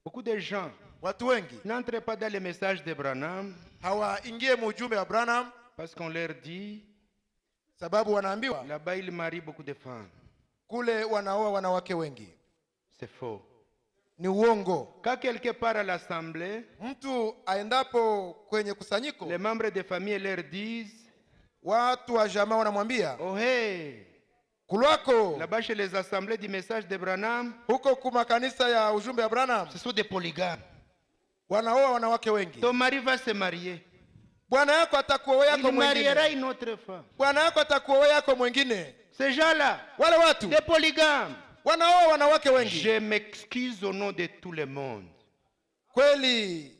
Beaucoup de gens watu wengi n'entrent pas dans les messages de Branham hawaingie mujumbe wa Branham parce qu'on leur dit sababu wanaambiwa là-bas il marie beaucoup de femmes. kule wanaoa wanawake wengi. C'est faux. Ni uongo. Quand quelqu'un part à l'assemblée, Mtu aendapo kwenye kusanyiko, les membres de famille leur disent watu wa jamaa wanamwambia, oh hey, kulwako là-bas chez les assemblées du message de Branham, huko kuma kanisa ya ujumbe ya Branham ce sont des polygames. wanaoa wanawake wengi. Ton mari va se marier. Bwana yako atakuoa yako Il mariera mwingine. une autre femme. Bwana yako atakuoa yako mwingine. Ces gens-là, Wale watu des polygames. wanaoa wanawake wengi. Je m'excuse au nom de tout le monde. Kweli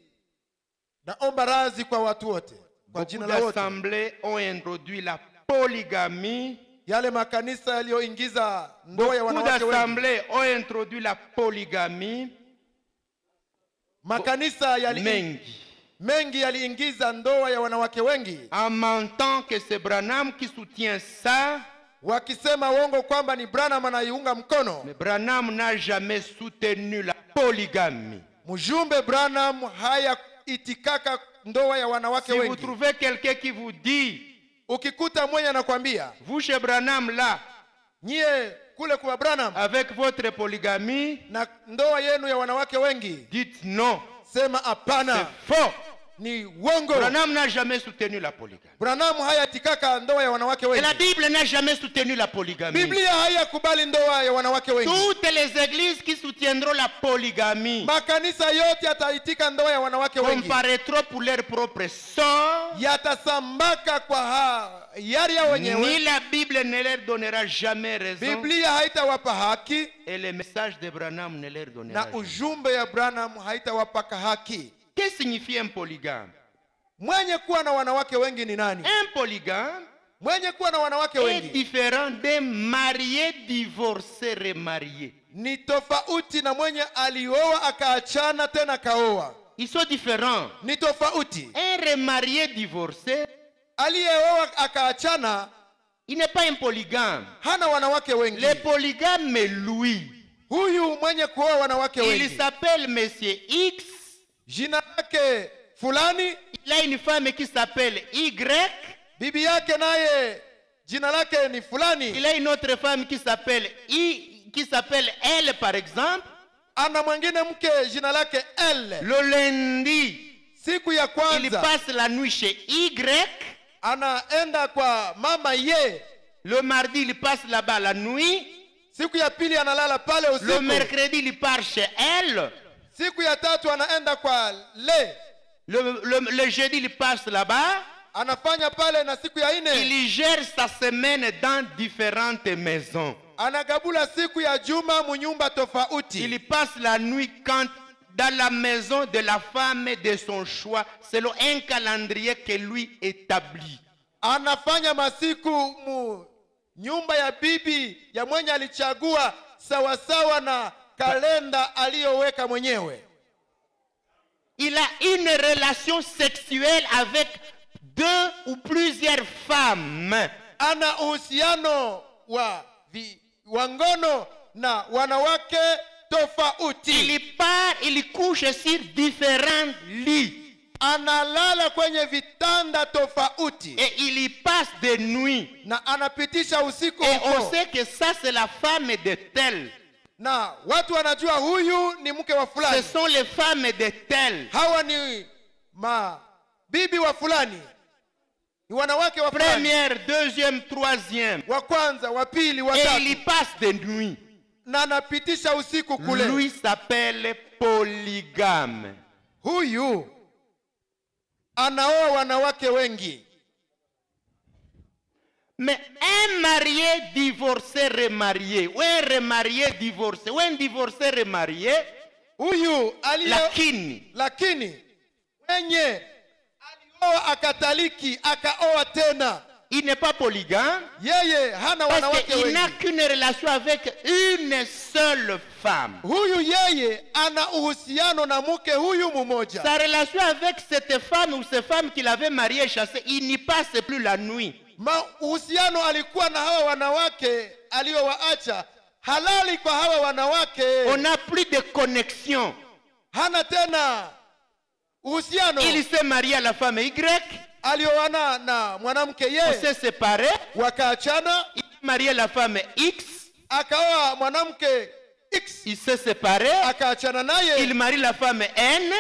naomba radhi kwa watu wote, kwa Beaucoup jina la wote. d'assemblées ont introduit la polygamie. Yale makanisa yaliyoingiza ndoa ya Beaucoup wanawake wengi. d'assemblées ont introduit la polygamie. Makanisa mengi yaliingiza ndoa ya wanawake wengi, En mentant que c'est Branham qui soutient ça. wakisema uongo kwamba ni Branham anaiunga mkono. Mais Branham n'a jamais soutenu la polygamie. Mjumbe Branham haya itikaka ndoa ya wanawake Si vous wengi. trouvez quelqu'un qui vous dit, Ukikuta mwenye anakuambia, vous chez Branham là, nyie kule kwa Branham avec votre polygamie, na ndoa yenu ya wanawake wengi, dites non. sema C'est hapana, faux. ni uongo. Branham n'a jamais soutenu la polygamie. Branham haya itikaka ndoa ya wanawake Et la wengi. Bible n'a jamais soutenu la polygamie. Biblia hayakubali ndoa ya wanawake wengi. Toutes les églises qui soutiendront la polygamie Makanisa yote yataitika ndoa ya wanawake wengi, comparaîtront pour leur propre sort. yatasambaka kwa hiari ya Ni wenyewe. la Bible ne leur donnera jamais raison. Biblia haitawapa haki Et le message de Branham ne leur donnera na jamais. ujumbe ya Branham haitawapaka haki. Qu'est-ce que signifie un polygame? Mwenye kuwa na wanawake wengi ni nani? Un polygame Mwenye kuwa na wanawake est wengi différent d'un marié divorcé remarié. ni tofauti na mwenye alioa akaachana tena kaoa. Ils sont différents. Ni tofauti. Un remarié divorcé, Aliyeoa akaachana il n'est pas un polygame. hana wanawake wengi. Le polygame est Louis. Huyu mwenye kuoa wanawake Il wengi, s'appelle Monsieur X. jina lake fulani, Il a une femme qui s'appelle Y. bibi yake naye jina lake ni fulani, Il a une autre femme qui s'appelle Elle, par exemple. ana mwingine mke jina lake L. Le lundi, Siku ya il kwanza passe la nuit chez Y. anaenda kwa mama ye. Le mardi, il passe là-bas la nuit. Siku ya pili analala pale Le usiku. mercredi, il part chez elle. Siku ya tatu anaenda kwa le. Le jeudi, il passe là-bas. Anafanya pale, na siku ya ine Il gère sa semaine dans différentes maisons. anagabula siku ya juma munyumba tofauti. Il passe la nuit dans la maison de la femme de son choix, selon un calendrier que lui établit. Anafanya masiku mu nyumba ya bibi ya mwenye alichagua sawasawa na kalenda aliyoweka mwenyewe. Il a une relation sexuelle avec deux ou plusieurs femmes. Ana uhusiano wa ngono na wanawake tofauti. Il couche sur différents lits. Analala kwenye vitanda tofauti. Et il y passe des nuits. Na anapitisha usiku Et on huko. sait que ça c'est la femme de tel. Na watu wanajua huyu ni mke wa Ce fulani. sont les femmes de tel. Hawa ni bibi wa fulani. Ni wanawake wa fulani. Première, deuxième, troisième. Wa kwanza, wa pili, wa Et tatu. il y passe des nuits. Na anapitisha usiku kule. Lui s'appelle polygame. Huyu anaoa wanawake wengi. Mais un marié divorcé remarié, ou un remarié divorcé, ou un divorcé remarié, Huyu lakini mwenye alioa akataliki akaoa tena, il n'est pas polygame yeye hana parce wanawake qu'il n'a wengi. qu'une relation avec une seule femme. Huyu yeye ana uhusiano na mke huyu mmoja. Sa relation avec cette femme ou ces femmes qu'il avait mariées et chassées, il n'y passe plus la nuit. Uhusiano alikuwa na hawa wanawake aliowaacha halali kwa hawa wanawake. On n'a plus de connexion. hana tena uhusiano. Il s'est marié à la femme Y. Alioana na mwanamke On ye, s'est séparés. wakaachana. Il a marié la femme X. Akaoa mwanamke X, Il s'est séparé. akaachana Il naye. marie la femme N.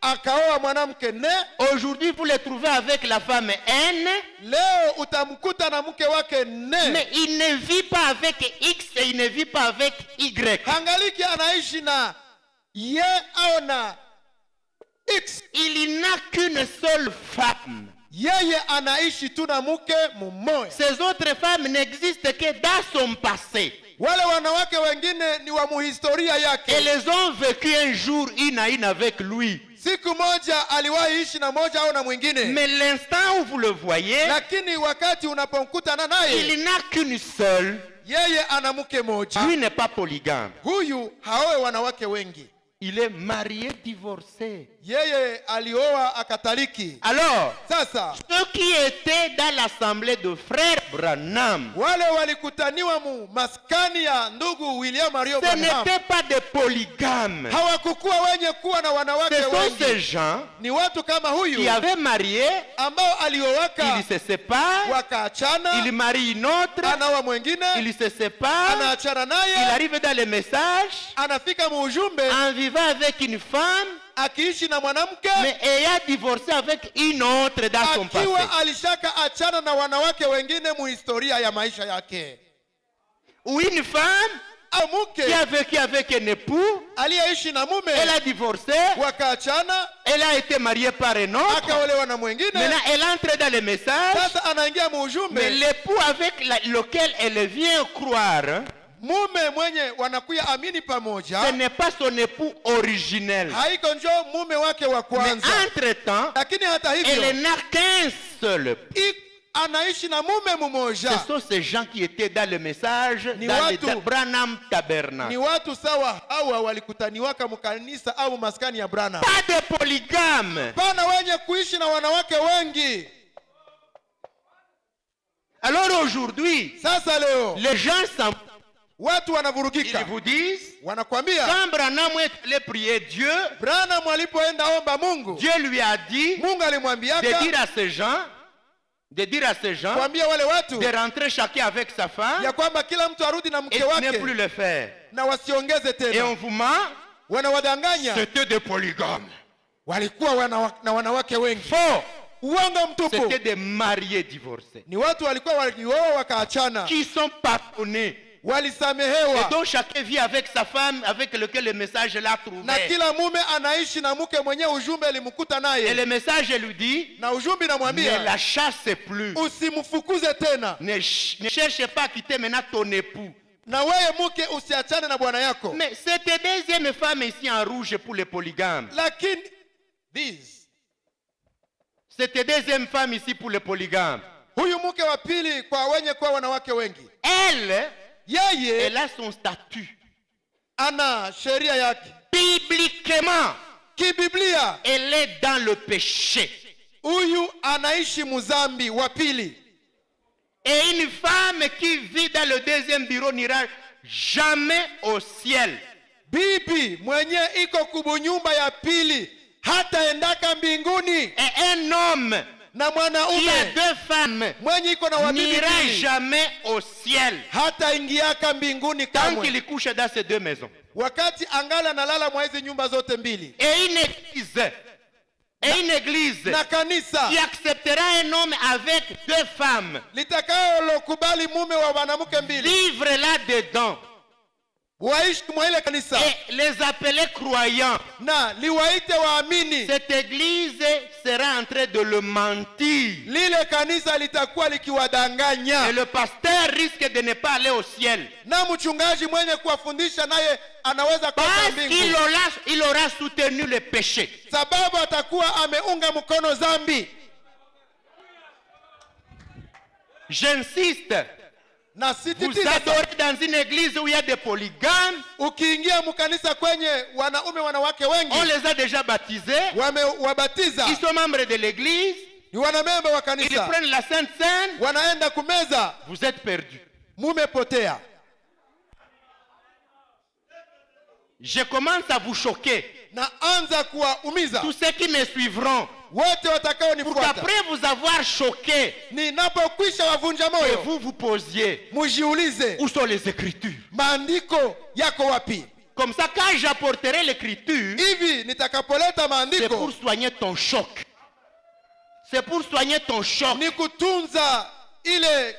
Akaoa mwanamke ne. Aujourd'hui, vous les trouvez avec la femme N. Leo utamkuta na mke wake ne, Mais il ne vit pas avec X et il ne vit pas avec Y. hangaliki anaishi na ye au na X. Il n'a qu'une seule femme. Yeye anaishi tu na mke mmoja. Ces autres femmes n'existent que dans son passé. Wale wanawake wengine ni wa muhistoria yake. Elles ont vécu un jour une à une avec lui. Siku moja aliwahi ishi na moja au na mwingine. Mais l'instant où vous le voyez, Lakini wakati unapomkutana naye, il n'a qu'une seule. yeye ana mke moja. Lui n'est pas polygame. Huyu haoe wanawake wengi. Il est marié, divorcé. Yeye alioa akataliki. Alors, Sasa ceux qui étaient dans l'assemblée de frères Branham, wale walikutaniwa mu maskani ya ndugu William Mario ce Branham, n'étaient pas des polygames. hawakukuwa wenye kuwa na wanawake Ce sont ces wengi. gens Ni watu kama qui huyu avaient marié, ambao aliowaka ils se séparent, wakaachana, ils marient une autre, anaoa mwingine, ils se séparent, anaachana il naye, arrive dans les messages anafika muujumbe en vivant avec une femme, akiishi na mwanamke, mais ayant divorcé avec une autre dans son passé. akiwa alishaka achana na wanawake wengine muhistoria ya maisha yake. Ou une femme Au qui mke a vécu avec un époux, aliyeishi na mume elle a divorcé, wakaachana, elle a été mariée par un autre, akaolewa na mwingine, maintenant elle entre dans les messages, sasa anaingia mais muujumbe, l'époux avec lequel elle vient croire, mume mwenye wanakuya amini pamoja, ce n'est pas son époux originel. haiko njo mume wake wa Mais kwanza. entre-temps, Lakini hata elle hivyo n'a qu'un seul. anaishi na mume Ce mmoja. sont ces gens qui étaient dans le message, Ni dans watu. le Branham Tabernacle. Ni watu sawa hawa walikutaniwaka mkanisa au maskani ya Branham. Pas de polygame. Pana wenye kuishi na wanawake wengi. Alors aujourd'hui, Sasa leo les gens watu ils wanavurugika, vous disent, wanakwambia quand Branham est allé prier Dieu, Branham alipoenda omba Mungu, Dieu lui a dit Mungu de alimwambiaka dire à ces gens, kuambia wale watu de rentrer chacun avec sa femme ya kwamba kila mtu arudi na et mke de ne plus wake le faire. na wasiongeze Et on tena. vous ment, Wanawadanganya, c'était des polygames. walikuwa na wanawake wengi. Faux, Uongo mtupu. c'était des mariés divorcés Ni watu walikuwa walioa wakaachana, qui sont pardonnés. Et walisamehewa, donc chacun vit avec sa femme avec laquelle le message l'a na trouvé. kila mume anaishi na mke mwenyewe ujumbe alimkuta Et naye, le message lui dit, na ujumbe ne namwambia la chasse plus. usimfukuze tena, Ne cherche pas à quitter maintenant ton époux. na wewe mke usiachane na bwana yako. Mais cette deuxième femme ici en rouge pour les polygames. Lakini Cette deuxième femme ici pour les polygames. huyu mke wa pili kwa wenye kuwa wanawake wengi, Elle, yeye elle a son statut. ana sheria yake Bibliquement, kibiblia. elle est dans le péché. Huyu anaishi muzambi wa pili, Et une femme qui vit dans le deuxième bureau n'ira jamais au ciel. bibi mwenye iko kubunyumba ya pili hata endaka mbinguni, Et un homme na qui a mwanaume deux femmes mwenye iko na wabibi n'ira mbili jamais au ciel hata ingiaka mbinguni tant kamwe, qu'il couche dans ces deux maisons. wakati angala nalala mwa hizi nyumba zote mbili. Et une église Na kanisa qui acceptera un homme avec deux femmes litakayolokubali mume wa wanamke mbili vivre là-dedans waishi mwa ile kanisa et les appeler croyants, na liwaite waamini, cette église sera en train de le mentir. lile kanisa litakuwa likiwadanganya, Et le pasteur risque de ne pas aller au ciel. na mchungaji mwenye kuwafundisha naye anaweza kwenda Parce mbingu, qu'il aura soutenu le péché. sababu atakuwa ameunga mkono zambi. J'insiste, Na vous sititiza, adorez dans une église où il y a des polygames, ukiingia mkanisa kwenye wanaume wanawake wengi on les a déjà baptisés, wamewabatiza, ils sont membres de l'église, ni wanamemba wa ils kanisa, prennent la Sainte Seine, wanaenda kumeza, vous êtes perdus. mumepotea. Je commence à vous choquer. na anza kuwaumiza tous ceux qui me suivront, wote pour watakaonifuata. qu'après vous avoir choqué, Ninapokwisha wavunja et moyo, vous vous posiez, mujiulize où sont les Écritures? maandiko yako wapi? Comme ça, quand j'apporterai l'Écriture, Hivi nitakapoleta c'est pour maandiko soigner ton choc. C'est pour soigner ton choc. ni kutunza ile,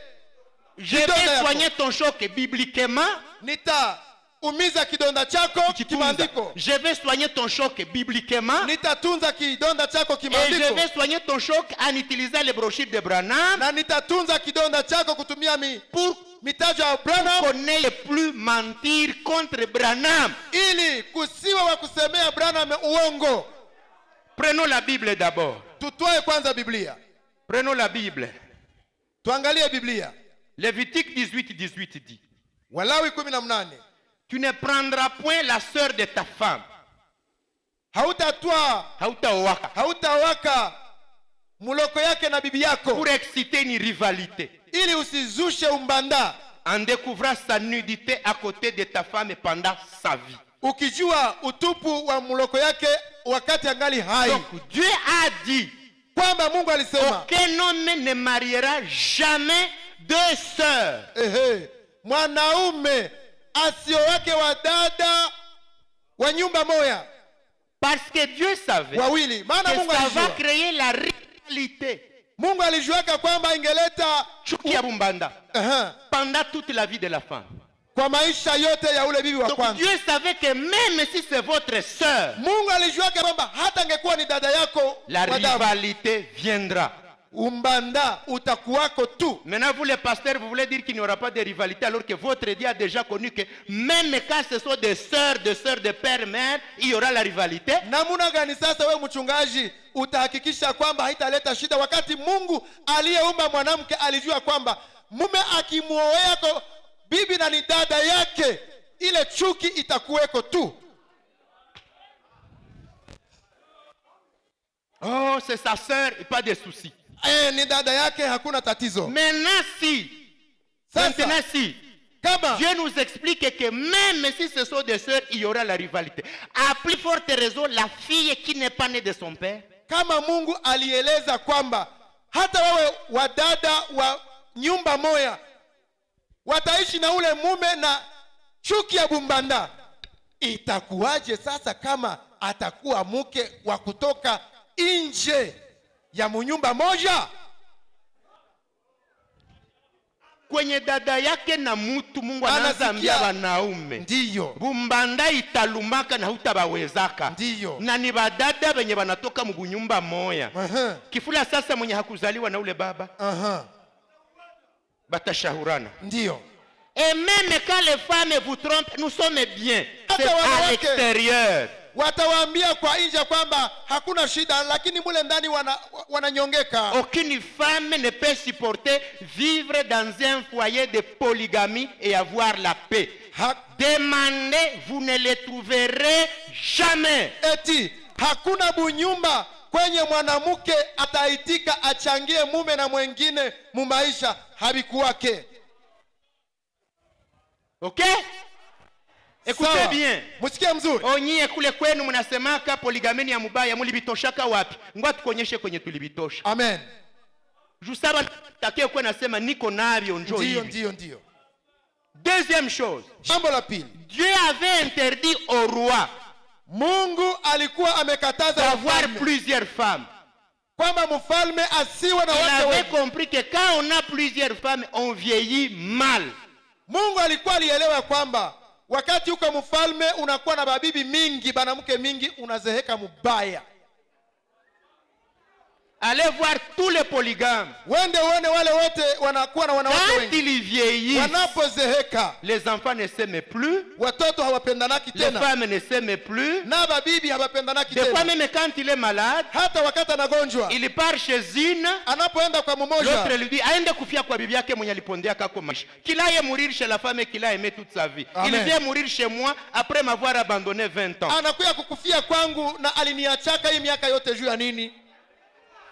Je vais soigner ton choc bibliquement. nitaumiza kidonda chako kimaandiko, Je vais soigner ton choc bibliquement. nitatunza kidonda chako Et je kimaandiko, vais soigner ton choc en utilisant les brochures de Branham na nitatunza kidonda chako kutumia pour mitajo ya Branham, qu'on n'ait plus mentir contre Branham. ili kusiwa wa kusemea Branham uongo. Prenons la Bible d'abord. Tutwae kwanza Biblia, Prenons la Bible. tuangalie Biblia. Lévitique 18:18 dit, Walawi 18, tu ne prendras point la sœur de ta femme. hautawaka muloko yake na bibi yako, Pour exciter une rivalité. ili usizushe umbanda, En découvrant sa nudité à côté de ta femme pendant sa vie. ukijua utupu wa muloko yake wakati angali hai. Donc Dieu a dit, Kwamba Mungu alisema aucun homme ne mariera jamais deux sœurs. mwanaume asiowake wa dada wa nyumba moya Parce que Dieu savait wawili, maana que Mungu ça va alijua. créer la rivalité. Mungu alijuaka kwamba ingeleta Chuki ya bumbanda pendant toute la vie de la femme. kwa maisha yote ya ule bibi wa Donc kwanza. Dieu savait que même si c'est votre sœur, Mungu alijuaka kwamba hata angekuwa ni dada yako la wa damu, rivalité viendra. umbanda utakuwako tu. Maintenant, vous les pasteurs, vous voulez dire qu'il n'y aura pas de rivalité alors que votre Dieu a déjà connu que même quand ce sont des sœurs, de père, mère, il y aura la rivalité. Namuna gani sasa wewe mchungaji utahakikisha kwamba haitaleta shida, wakati Mungu aliyeumba mwanamke alijua kwamba mume akimuoea kwa bibi na ni dada yake, ile chuki itakuweko tu. Oh, c'est sa sœur, et pas de soucis. Ni dada yake, hakuna tatizo. Maintenant si, Kama Dieu nous explique que même si ce sont des sœurs, il y aura la rivalité. À plus forte raison, la fille qui n'est pas née de son père, kama Mungu alieleza kwamba hata wewe wa dada wa nyumba moya wataishi na ule mume na chuki ya bumbanda, itakuwaje sasa kama atakuwa mke wa kutoka nje ya munyumba moja? kwenye dada yake na mutu Mungu anaanza ambia wanaume, ndiyo bumbanda italumaka na hutabawezaka. Ndiyo. Na ni badada benye banatoka mubunyumba moya. Kifula sasa mwenye hakuzaliwa na ule baba batashahurana. Ndiyo. Et même quand les femmes vous trompent, nous sommes bien. C'est à l'extérieur. Watawaambia kwa nje kwamba hakuna shida, lakini mule ndani wananyongeka. Aucune femme ne peut supporter vivre dans un foyer de polygamie et avoir la paix. Demandez, vous ne les trouverez jamais. Eti hakuna bunyumba kwenye mwanamke ataitika achangie mume na mwengine mumaisha, habikuwake. Ok? Écoutez bien. Musikie mzuri. Onyie kule kwenu mnasemaka poligameni ya mubaya, mulibitoshaka wapi? Ngoja tukuonyeshe kwenye tulibitosha. Amen. Jusaba takie kwa nasema niko navyo njoo hivi. Ndiyo. Deuxième chose. Jambo la pili. Dieu avait interdit au roi Mungu alikuwa amekataza d'avoir plusieurs femmes. Kwamba mfalme asiwe na wake wengi. Il avait compris que quand on a plusieurs femmes, on vieillit mal. Mungu alikuwa alielewa kwamba wakati uko mfalme unakuwa na babibi mingi, banamke mingi, unazeheka mubaya. Allez voir tous les polygames. Wende uone wale wote wanakuwa na wanawake wengi. Quand ils vieillissent, wanapozeheka, les enfants ne s'aiment plus. Watoto hawapendanaki tena. Les femmes ne s'aiment plus. Na babibi hawapendanaki tena. Des fois même quand il est malade, hata wakati anagonjwa, il part chez une, anapoenda kwa mmoja, l'autre lui dit aende kufia kwa bibi yake mwenye alipondea kako maisha. Qu'il aille mourir chez la femme qu'il a aimé toute sa vie. Amen. Il vient mourir chez moi après m'avoir abandonné 20 ans. Anakuya kukufia kwangu na aliniachaka hii miaka yote juu ya nini?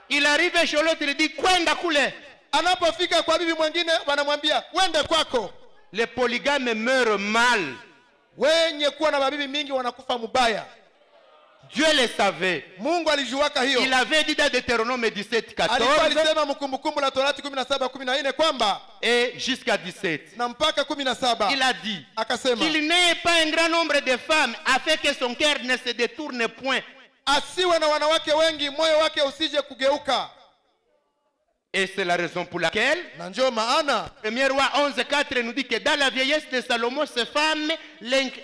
Il arrive chez l'autre, il dit kwenda kule. Anapofika kwa bibi mwingine wanamwambia wende kwako. Les polygames meurent mal. Wenye kuwa na mabibi mingi wanakufa mubaya. Dieu le savait. Mungu alijuaka hiyo. Il avait dit dans Deutéronome 17, Alikuwa 14 alisema mkumbukumbu la Torati 17:14 kwamba et jusqu'à 17. na mpaka 17 Il a dit akasema qu'il n'ait pas un grand nombre de femmes afin que son cœur ne se détourne point. asiwe na wanawake wengi, moyo wake usije kugeuka. Et c'est la raison pour laquelle Na ndio maana 1er Roi 11:4 nous dit que dans la vieillesse de Salomon, ces femmes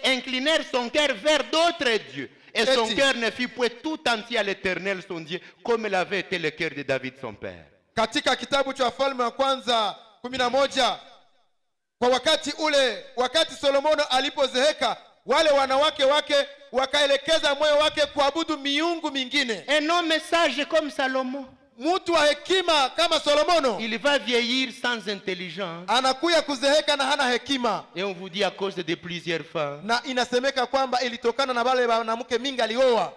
inclinèrent son cœur vers d'autres dieux. Et son cœur ne fut point tout entier à l'Éternel son Dieu, comme l'avait été le cœur de David son père. katika kitabu cha Wafalme wa kwanza 11, kwa wakati Solomono alipozeheka, wale wanawake wake wakaelekeza moyo wake kuabudu miungu mingine. Un homme sage comme Salomon, Mtu wa hekima kama Solomono il va vieillir sans intelligence. anakuya kuzeheka na hana hekima, Et on vous dit à cause de plusieurs femmes. na inasemeka kwamba ilitokana na wale wanawake mingi alioa.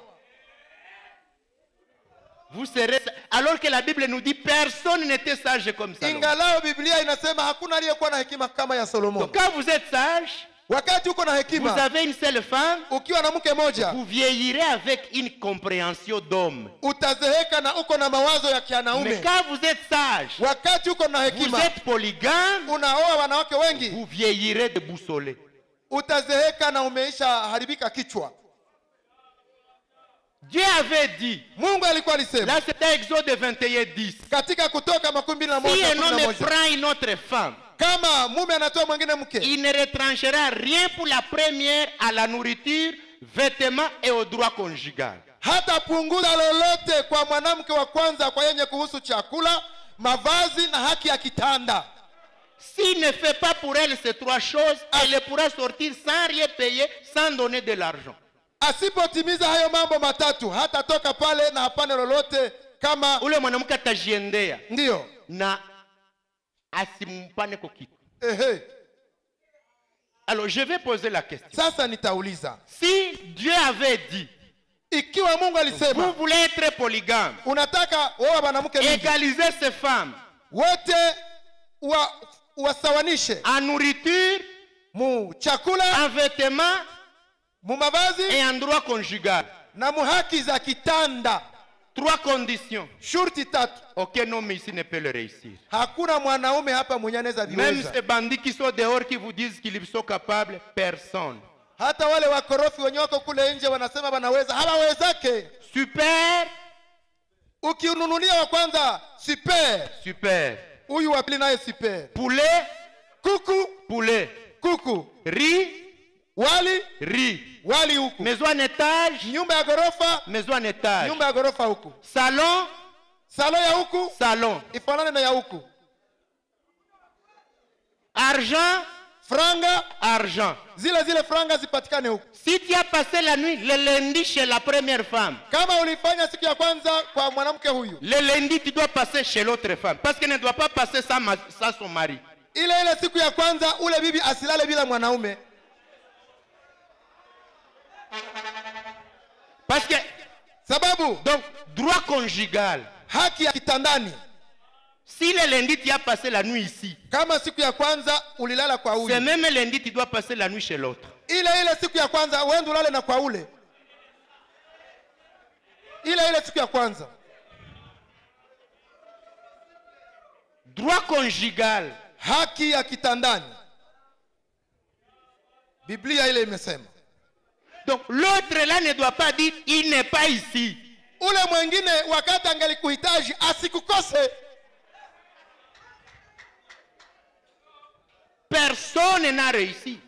Vous serez, alors que la Bible nous dit personne n'était sage comme Salomon. Ingalao Biblia inasema hakuna aliyekuwa na hekima kama ya Solomono. Donc quand vous êtes sage, Wakati uko na vous hekima, avez une seule femme, ukiwa na mke moja, vous vieillirez avec une compréhension d'homme. utazeheka na uko na mawazo ya Mais kianaume. quand vous êtes sage, Wakati uko na vous hekima, êtes polygame, unaoa wanawake wengi, vous vieillirez déboussolé. utazeheka na umeisha haribika kichwa. Dieu avait dit, Mungu alikuwa alisema là c'était Exode 21:10, katika Kutoka 21, si un homme 11, prend une autre femme, kama mume anatoa mwingine mke, il ne retranchera rien pour la première à la nourriture, vêtements et au droit conjugal. hata punguza lolote kwa mwanamke wa kwanza kwa yenye kuhusu chakula, mavazi na haki ya kitanda. S'il ne fait pas pour elle ces trois choses, elle pourra sortir sans rien payer, sans donner de l'argent. Asipotimiza hayo mambo matatu, hata toka pale na hapana lolote. Kama Ule mwanamke atajiendea ndio na asimpane kwa kitu. ehe. Alors je vais poser la question. Sasa nitauliza, Si Dieu avait dit, ikiwa Mungu vous alisema voulez être polygame, unataka oa wanamke mingi, égaliser ces femmes wote wasawanishe en nourriture, mu chakula, en vêtements mu mavazi et en droit conjugal. na mu haki za kitanda. Trois conditions. Shurti tatu. Aucun homme ici ne peut le réussir. Hakuna mwanaume hapa mwenye anaweza Même viweza. ces bandits qui sont dehors qui vous disent qu'ils sont capables, personne. Hata wale wakorofi wenye wako kule nje wanasema wanaweza, hawawezake. Super, Ukiununulia wa kwanza super, super. huyu wa pili naye super. Poulet, Kuku, poulet. kuku. Riz, Wali, riz. wali huku. Maison en étage, Nyumba ya gorofa, maison en étage. nyumba ya gorofa huku. Salon, Salo ya huku salon. ifanane na ya huku. Argent, Franga, argent. zile franga zipatikane huku. Si tu as passé la nuit le lundi chez la première femme, Kama ulifanya siku ya kwanza kwa mwanamke huyu, le lundi tu dois passer chez l'autre femme. Parce qu'elle ne doit pas passer sans son mari. ile siku ya kwanza ule bibi asilale bila mwanaume. Parce que, Sababu donc, droit conjugal. haki ya kitandani. Si le lundi tu as passé la nuit ici, Kama siku ya kwanza ulilala kwa c'est huyu, même le lundi tu dois passer la nuit chez l'autre. ile siku ya kwanza uende ulale na kwa ule. Ile siku ya kwanza. Droit conjugal. Haki ya kitandani. Biblia ile imesema. Donc l'autre là ne doit pas dire il n'est pas ici. Ule mwingine wakati angelikuhitaji asikukose. Personne n'a réussi.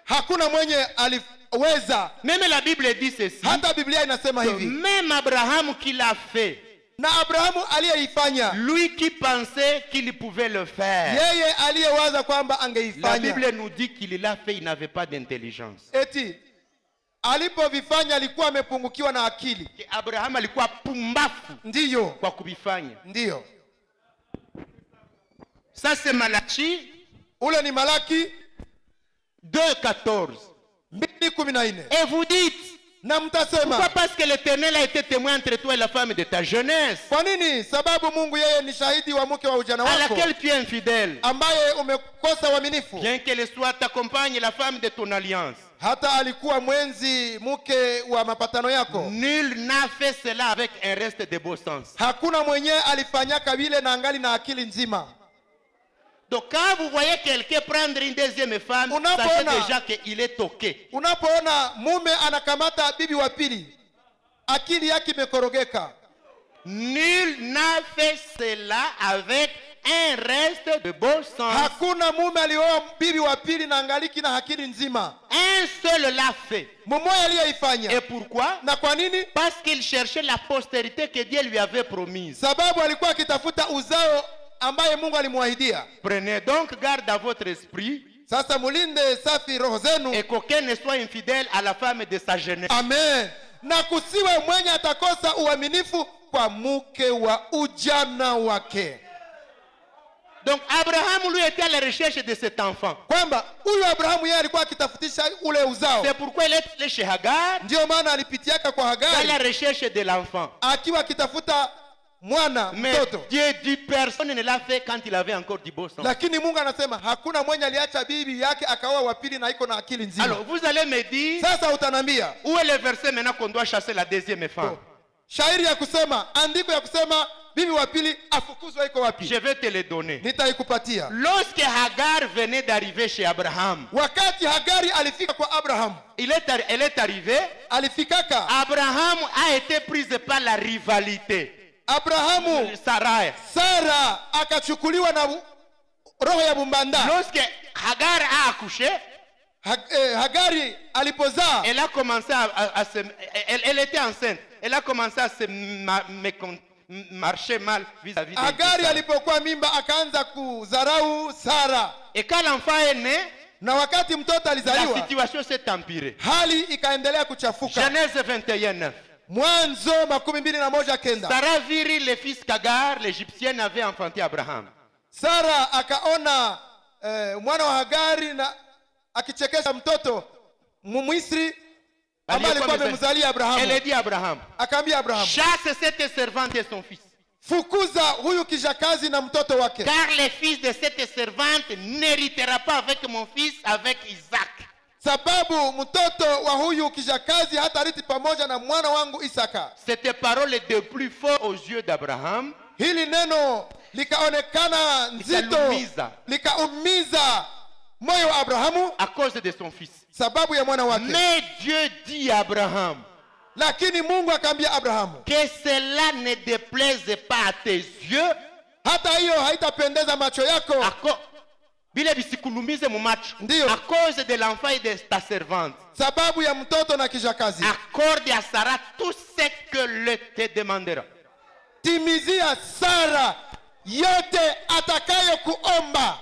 Hakuna mwenye aliweza. Même la Bible dit ceci. Hata Biblia inasema hivi. Même Abraham qui l'a fait, Na Abrahamu aliyeifanya, lui qui pensait qu'il pouvait le faire, yeye aliyewaza kwamba la angeifanya. Bible nous dit qu'il l'a fait, il n'avait pas d'intelligence. Eti alipovifanya alikuwa amepungukiwa na akili. Abraham alikuwa pumbafu Ndiyo, kwa kuvifanya. ndiyo. Ça c'est Malachi Ule ni Malaki 2:14. 2:14. Et vous dites, Na mtasema, pourquoi? Parce que l'Éternel a été témoin entre toi et la femme de ta jeunesse, kwa nini? Sababu Mungu yeye ni shahidi wa mke wa ujana à wako laquelle tu es infidèle. ambaye umekosa uaminifu. Bien qu'elle soit ta compagne, la femme de ton alliance. hata alikuwa mwenzi mke wa mapatano yako. Nul n'a fait cela avec un reste de bon sens. Hakuna mwenye alifanyaka vile na angali na akili nzima. Donc quand vous voyez quelqu'un prendre une deuxième femme, sachez déjà qu'il est toqué. Unapoona mume anakamata bibi wa pili, akili yake imekorogeka. Nul n'a fait cela avec un reste de bon sens. Hakuna mume alioa bibi wa pili na angaliki na akili nzima. Un seul l'a fait. Mmoja aliyeifanya. Et pourquoi? Na kwa nini? Parce qu'il cherchait la postérité que Dieu lui avait promise. Sababu alikuwa akitafuta uzao ambaye Mungu alimwahidia. Prenez donc garde à votre esprit. Sasa mulinde safi roho zenu. Et qu'aucun ne soit infidèle à la femme de sa jeunesse. Amen. Na kusiwe mwenye atakosa uaminifu kwa mke wa ujana wake. Donc Abraham lui était à la recherche de cet enfant. Kwamba huyu Abrahamu yeye alikuwa akitafutisha ule uzao. C'est pourquoi il est allé chez Hagar. Ndio maana alipitiaka kwa À Hagari la recherche de l'enfant. akiwa akitafuta mwana Mais mtoto. Dieu dit personne ne l'a fait quand il avait encore du beau sang. Lakini Mungu anasema hakuna mwenye aliacha bibi yake akaoa wa pili na iko na akili nzima. Alors vous allez me dire, Sasa utanambia où est le verset maintenant qu'on doit chasser la deuxième femme? shairi ya kusema, andiko ya kusema bibi wa pili afukuzwe iko wapi? Je vais te le donner. Nitaikupatia. Lorsque Hagar venait d'arriver chez Abraham, Wakati Hagari alifika kwa Abraham, elle est arrivée, alifikaka. Abraham a été prise par la rivalité. Abrahamu Sara akachukuliwa na roho ya bumbanda. Lorsque Hagar a accouché, Hagari alipozaa, elle a commencé à se, elle était enceinte. Elle a commencé à se marcher mal vis-à-vis de Hagari alipokuwa mimba akaanza kudharau Sara. Et quand l'enfant est né, na wakati mtoto la alizaliwa, situation s'est empirée. hali ikaendelea kuchafuka. Genèse 21:9. Mwanzo 21:9. Sarah vit le fils qu'Agar, l'Égyptienne, avait enfanté Abraham. Sara akaona mwana wa Hagari na akichekesha mtoto Mmisri ambaye alikuwa amemzalia Abraham. Elle dit à Abraham, akaambia Abraham, chasse cette servante et son fils. Fukuza huyu kijakazi na mtoto wake. Car le fils de cette servante n'héritera pas avec mon fils, avec Isaac. Sababu mtoto wa huyu kijakazi hatarithi pamoja na mwana wangu Isaka. Cette parole est de plus fort aux yeux d'Abraham. Hili neno likaonekana nzito, likaumiza moyo wa Abrahamu à cause de son fils. Sababu ya mwana wake. Mais Dieu dit à Abraham, lakini Mungu akaambia Abrahamu, que cela ne déplaise pas à tes yeux, hata hiyo haitapendeza macho yako. Bile bisikulumize mu macho. Ndiyo. À cause de l'enfant et de ta servante. Sababu ya mtoto na kijakazi. Accorde à Sarah tout ce que le te demandera. Timizia Sara yote atakayo kuomba.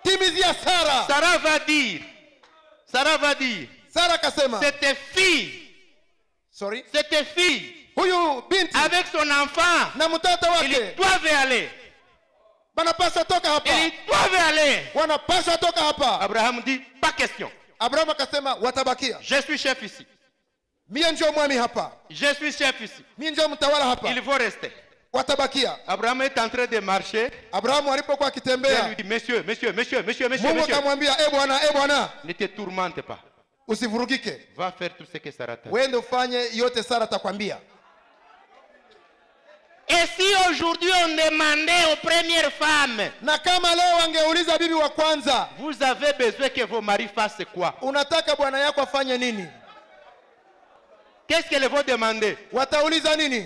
Timizia Sara. Sarah va dire. Sara kasema, cette fille, huyu binti avec son enfant, na mtoto wake, ils doivent aller. Banapaswa toka hapa. Ils doivent aller. Wanapaswa toka hapa. Abraham dit, pas question. Abraham akasema watabakia. Je suis chef ici. Mie ndio mwami hapa. Je suis chef ici. Mie ndio mtawala hapa. Il faut rester. Watabakia. Abraham est en train de marcher. Abraham alipokuwa akitembea, Dieu lui dit, monsieur. Mungu akamwambia, bwana, ne te tourmente pas. Usivurugike. Va faire tout ce que Sarah t'a dit. Wende ufanye yote Sara atakwambia. Et si aujourd'hui on demandait aux premières femmes, na kama leo wangeuliza bibi wa kwanza, vous avez besoin que vos maris fassent quoi? Unataka bwana yako afanye nini? Qu'est-ce qu'elles vont demander? Watauliza nini?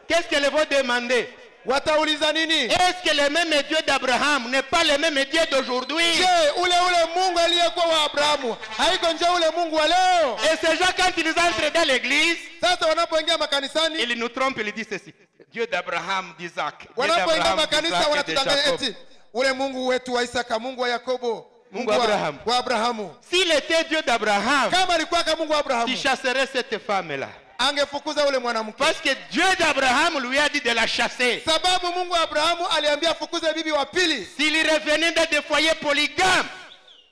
Qu'est-ce qu'elles vont demander? Watauliza nini? Est-ce que le même Dieu d'Abraham n'est pas le même Dieu d'aujourd'hui? Je, ule Mungu aliyekuwa wa Abrahamu haiko nje ule Mungu wa leo. Et ces gens quand ils entrent dans l'église, sasa wanapoingia makanisani, ils nous trompent, ils disent ceci: Dieu d'Abraham, d'Isaac. Wanapoingia makanisa wanatudanganya eti ule Mungu wetu wa Isaka, Mungu wa Yakobo, Mungu wa Abrahamu. S'il était Dieu d'Abraham, kama alikuwa kama Mungu wa Abrahamu, il chasserait cette femme-là. Angefukuza ule mwanamke. Parce que Dieu d'Abraham lui a dit de la chasser. Sababu Mungu wa Abrahamu aliambia fukuze bibi wa pili. S'il revenait dans des foyers polygames,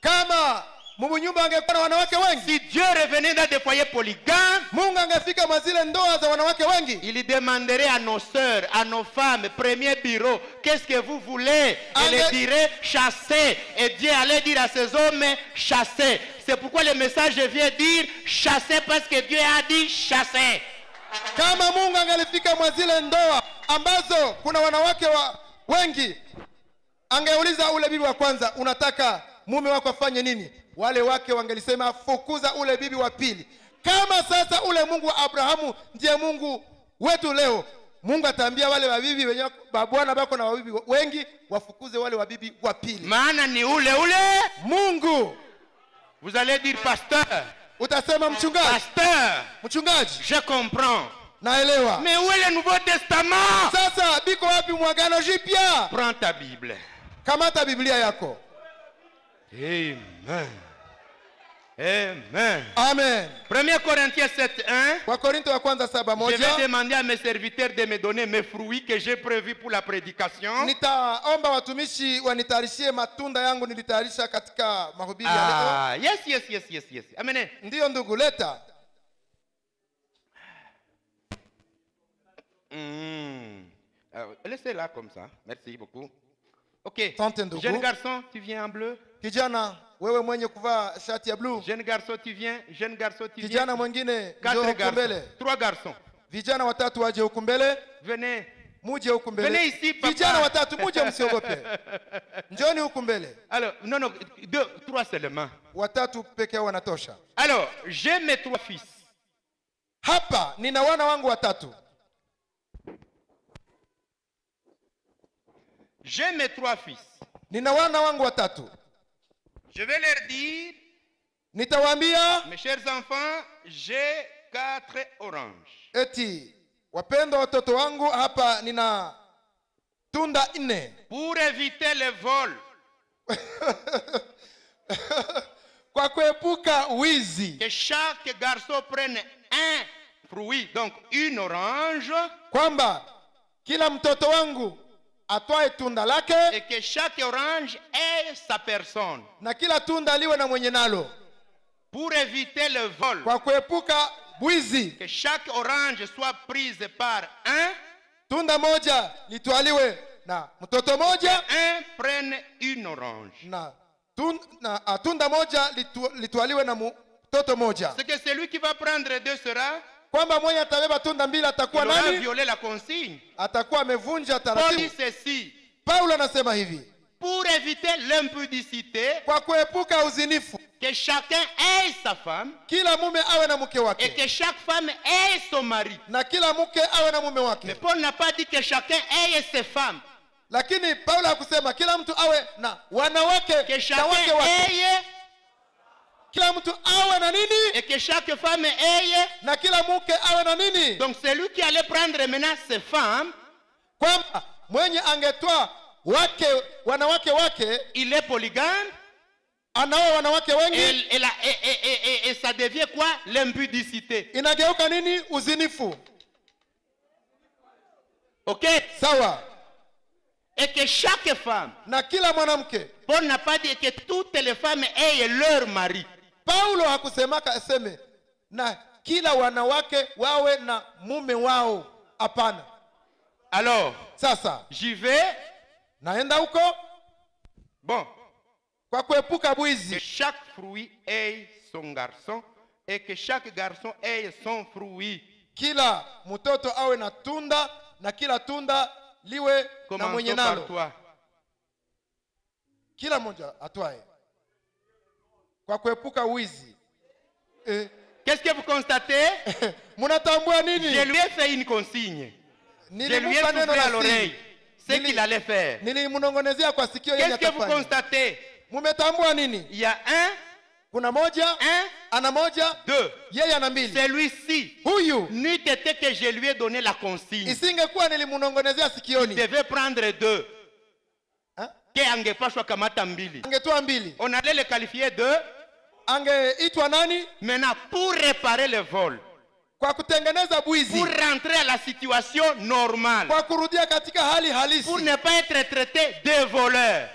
kama mubunyumba angekuwa na wanawake wengi, Si Dieu revenait dans des foyers polygames, Mungu angefika mazile ndoa za wanawake wengi. il demanderait à nos sœurs, à nos femmes, premier bureau, qu'est-ce que vous voulez? Elle dirait chasser. Et Dieu allait dire à ces hommes, chasser. C'est pourquoi le message vient dire chasser, parce que Dieu a dit chasser. Kama Mungu angelifika mazile ndoa ambazo kuna wanawake wengi, angeuliza ule bibi wa kwanza, unataka mume wako afanye nini? Wale wake wangelisema fukuza ule bibi wa pili. Kama sasa ule Mungu wa Abrahamu ndiye Mungu wetu leo, Mungu ataambia wale wabibi wenye babwana bako na wabibi wengi wafukuze wale wabibi wa pili. Maana ni ule Mungu. Vous allez dire pasteur. Utasema mchungaji. Pasteur. Mchungaji. Je comprends. Naelewa. Mais où est le Nouveau Testament? Sasa biko wapi mwagano jipya? Prends ta Bible. Kamata Biblia yako. Amen. Amen. Amen. 1 Corinthiens 7:1. Wakorintho wa kwanza Je 7:1. vais demander à mes serviteurs de me donner mes fruits que j'ai prévus pour la prédication. Nitaomba watumishi wanitayarishie matunda yangu nilitayarisha katika mahubiri ya leo. Ah, yes. Amenez. Ndiyo ndugu, leta. Laissez-la comme ça. Merci beaucoup. Ok. Asante ndugu. Jeune garçon, tu viens en bleu. Kijana, wewe mwenye kuvaa shati ya blue. Jeune garçon, tu viens. Jeune garçon, tu viens. Kijana mwingine, njoo 4 huku garçons. mbele. 3 garçons. Vijana watatu waje huku mbele. Venez. Muje huku mbele. Venez ici, papa. Vijana watatu muje, msiogope. Njoni huku mbele. Alors, non, 2, 3 seulement. Watatu peke yao wanatosha. Alors, j'ai mes 3 fils. Hapa nina wana wangu watatu. J'ai mes 3 fils. Nina wana wangu watatu. Je vais leur dire, Nitawaambia, mes chers enfants, j'ai 4 oranges. eti wapendwa watoto wangu, hapa nina tunda 4. Pour éviter le vol, Kwa kuepuka wizi, que chaque garçon prenne un fruit, donc une orange, kwamba kila mtoto wangu atwae tunda lake et que chaque orange ait sa personne. na kila tunda liwe na mwenye nalo, Pour éviter le vol, kwa kuepuka bwizi. que chaque orange soit prise par un, Tunda moja litwaliwe na mtoto moja un prenne une orange. na tunda moja litwaliwe na mtoto moja. C'est que celui qui va prendre 2 sera, Kwamba mwenye atabeba tunda mbili il atakuwa aura nani? violé la consigne. Atakuwa amevunja Paul taratibu. dit ceci, Paulo anasema hivi, pour éviter l'impudicité, kwa kuepuka uzinifu, que chacun ait sa femme kila mume awe na mke et wake que chaque femme ait son mari. na kila mke awe na mume Mais wake. Paul n'a pas dit que chacun ait ses femmes, Lakini Paulo hakusema kila mtu awe na wanawake que na chacun wake wake. ait Kila mtu awe na nini et que chaque femme ait. na kila mke awe na nini. Donc celui qui allait prendre maintenant ses femmes, Kwamba mwenye angetwaa wanawake wake il est polygame anaoa wanawake wengi, et ça devient quoi? L'impudicité. inageuka nini? Uzinifu. Ok? Sawa. Et que chaque femme, Na kila mwanamke. Paul n'a pas dit que toutes les femmes aient leur mari. Paulo hakusemaka aseme na kila wanawake wawe na mume wao. Hapana. Alors, Sasa j'y vais. naenda huko Bon, kwa kuepuka que bwizi. chaque fruit ait son garçon et que chaque garçon ait son fruit. Kila mtoto awe na tunda na kila tunda liwe na mwenye Commençons par nalo. toi. Kila mmoja atwae kwa kuepuka wizi. Qu'est-ce que vous constatez? Mnatambua nini? Je lui ai fait une consigne. Je lui ai Nilimpa neno soufflé à la l'oreille siri. ce qu'il allait faire. Nilimnongonezea kwa sikio yeye Qu'est-ce que vous atafanya. constatez? Mmetambua nini? Il y a un, Kuna moja, ana moja, 2. yeye ana mbili. Celui-ci, Huyu n'eût été que je lui ai donné la consigne. isingekuwa nilimnongonezea Il sikioni, devait prendre 2. Hein? Que angepashwa kamata mbili. angetoa mbili. On allait le qualifier de. Angeitwa nani? Maintenant, pour réparer le vol, Kwa kutengeneza bwizi, pour rentrer à la situation normale, kwa kurudia katika hali halisi, pour ne pas être traité de voleur,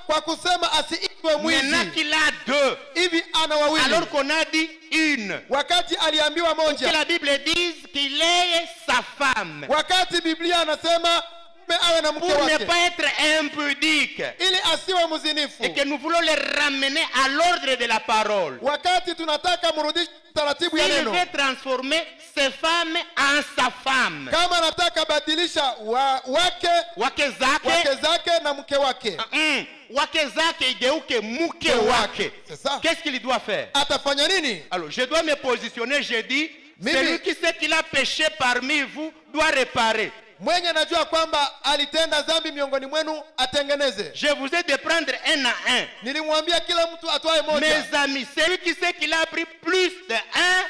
kwa kusema asiitwe aitwe Maintenant mwizi. qu'il a deux, Hivi ana wawili. alors qu'on a dit une. Wakati aliambiwa Que moja. la Bible dise qu'il est sa femme. Wakati Biblia anasema mume awe na mke Pour ne wake. pas être impudique. Ili asiwe mzinifu. Et que nous voulons les ramener à l'ordre de la parole. Wakati tunataka mrudishe taratibu ya S'il neno. veut transformer ses femmes en sa femme. Kama anataka badilisha wake zake na mke wake. Wake zake igeuke mke wake. C'est ça. Qu'est-ce qu'il doit faire? Atafanya nini? Alors, je dois me positionner, je dis, Mimi- celui qui sait qu'il a péché parmi vous doit réparer. Mwenye anajua kwamba alitenda dhambi miongoni mwenu atengeneze. Je vous ai de prendre un à un. Nilimwambia kila mtu atwae moja. Mes amis, celui qui sait qu'il a pris plus de un,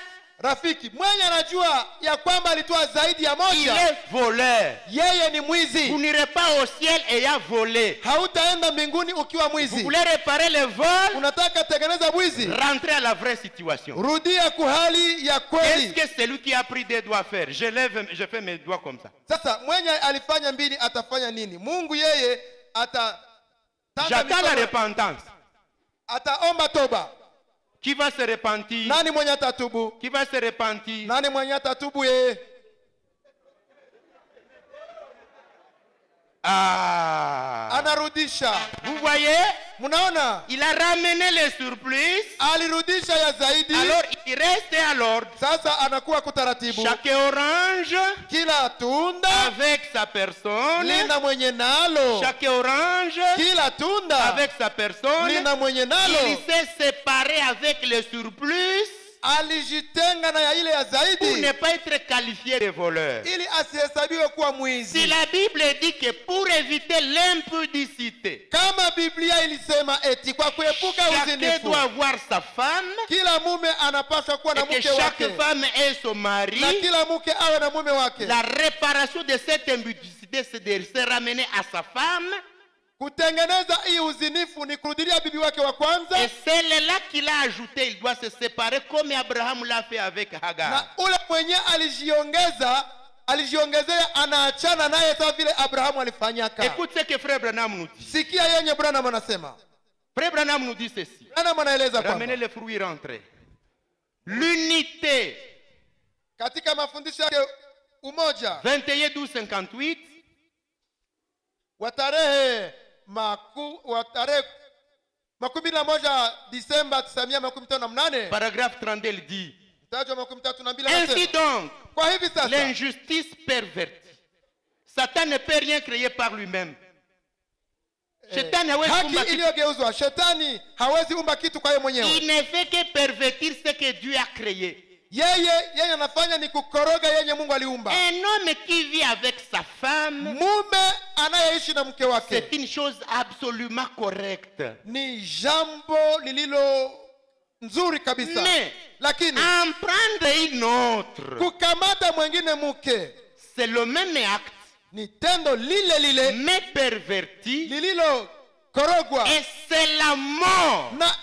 Rafiki, mwenye anajua ya kwamba alitoa zaidi ya il moja, est voleur. yeye ni Vous mwizi. n'irez pas au ciel ayant volé. Hautaenda mbinguni ukiwa Vous mwizi. voulez réparer le vol? Unataka tengeneza mwizi? Rentrez à la vraie situation. Rudia kuhali ya Qu'est-ce kweli. que celui qui a pris deux doit faire? Je fais mes doigts comme ça. Sasa mwenye alifanya mbili atafanya nini? Mungu yeye J'attends la repentance. ataomba toba. Qui va se repentir? Nani mwenye atatubu? Qui va se repentir? Nani mwenye atatubu yeye? Ah! Anarudisha. Vous voyez? Mnaona? Il a ramené le surplus. Alirudisha ya zaidi. Alors il reste à l'ordre. Sasa anakuwa kutaratibu. Chaque orange Kila tunda avec sa personne. lina mwenye nalo. Chaque orange Kila tunda avec sa personne. lina mwenye nalo. Il s'est séparé avec le surplus Alijitenga na ya ile ya pour zaidi ne pas être qualifié de voleur. ili asihesabiwe kuwa Si mwizi. la Bible dit que pour éviter l'impudicité, Kama Biblia ilisema eti kwa kuepuka chacun uzinifu, doit avoir sa femme kila mume anapaswa kuwa na et que mke chaque wake femme ait son mari. na kila mke awe na mume wake. La réparation de cette impudicité, c'est de se ramener à sa femme. Kutengeneza hii uzinifu ni kurudilia bibi wake wa kwanza, Et celle-là qu'il a ajouté, il doit se séparer comme Abraham l'a fait avec Hagar. na ule mwenye alijiongezea anaachana naye sawa vile Abrahamu alifanyaka. Écoute ce que Frère Branham nous dit. Sikia yenye Branham anasema. Frère Branham nous dit ceci. Branham anaeleza Ramenez kwamba les fruits rentrés. L'unité. katika mafundisho yake umoja 21-12-58. wa tarehe 11 Disemba 1958, Paragraphe 32, il dit. mtajo 32 Ainsi anasema, donc, kwa hivi sasa l'injustice pervertie. Satan ne peut rien créer par lui-même. Shetani hawezi kuumba haki kitu. iliyogeuzwa, shetani hawezi umba kitu kwa yeye mwenyewe. Il ne fait que pervertir ce que Dieu a créé. Yeye anafanya ni kukoroga yenye Mungu aliumba. Un homme qui vit avec sa femme, Mume anayeishi na mke wake c'est une chose absolument correcte. ni jambo lililo nzuri kabisa, Mais lakini en prendre une autre, kukamata mwingine mke c'est le même acte, ni tendo lile mais perverti, lililo korogwa et c'est la mort. na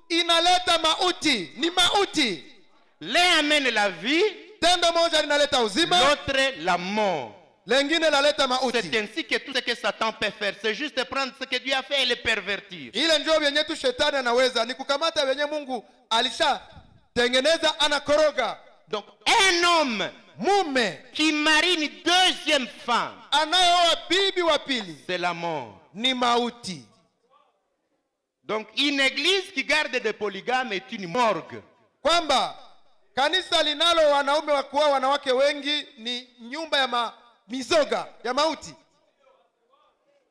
inaleta mauti. Ni mauti. L'un amène la vie, Tendo moja linaleta uzima, l'autre la mort. lengine laleta mauti. C'est ainsi que tout ce que Satan peut faire, c'est juste prendre ce que Dieu a fait et le pervertir. Ile ndio vyenye tu shetani anaweza ni kukamata vyenye Mungu alishatengeneza, anakoroga. Donc, un homme Mume qui marie une deuxième femme, anayeoa bibi wa pili c'est la mort. ni mauti. Donc, une église qui garde des polygames est une morgue. Kwamba kanisa linalo wanaume wa kuoa wanawake wengi ni nyumba ya mizoga ya mauti.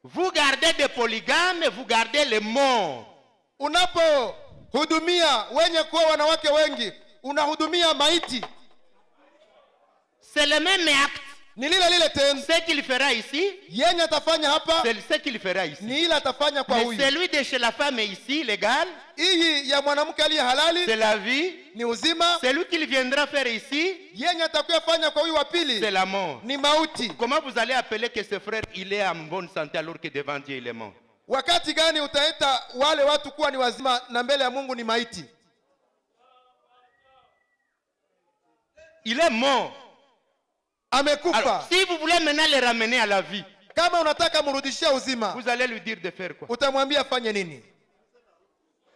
Vous gardez des polygames, vous gardez les morts. Unapohudumia wenye kuoa wanawake wengi, unahudumia maiti. C'est le même acte. Ni lile tendo. Ce qu'il fera ici, Yenye atafanya hapa c'est ce qu'il fera ici. ni ile atafanya kwa Mais huyu. celui de chez la femme est ici, légal, Hii ya mwanamke aliye halali c'est la vie. ni uzima. Celui qu'il viendra faire ici, Yenye atakayofanya kwa huyu wa c'est pili la mort. ni mauti. Comment vous allez appeler que ce frère, il est en bonne santé alors que devant Dieu, il est mort? Wakati gani utaita wale watu kuwa ni wazima na mbele ya Mungu ni maiti? Il est mort. Amekufa. Alors, si vous voulez maintenant le ramener à la vie, Kama unataka mrudishia uzima, vous allez lui dire de faire quoi? utamwambia afanye nini?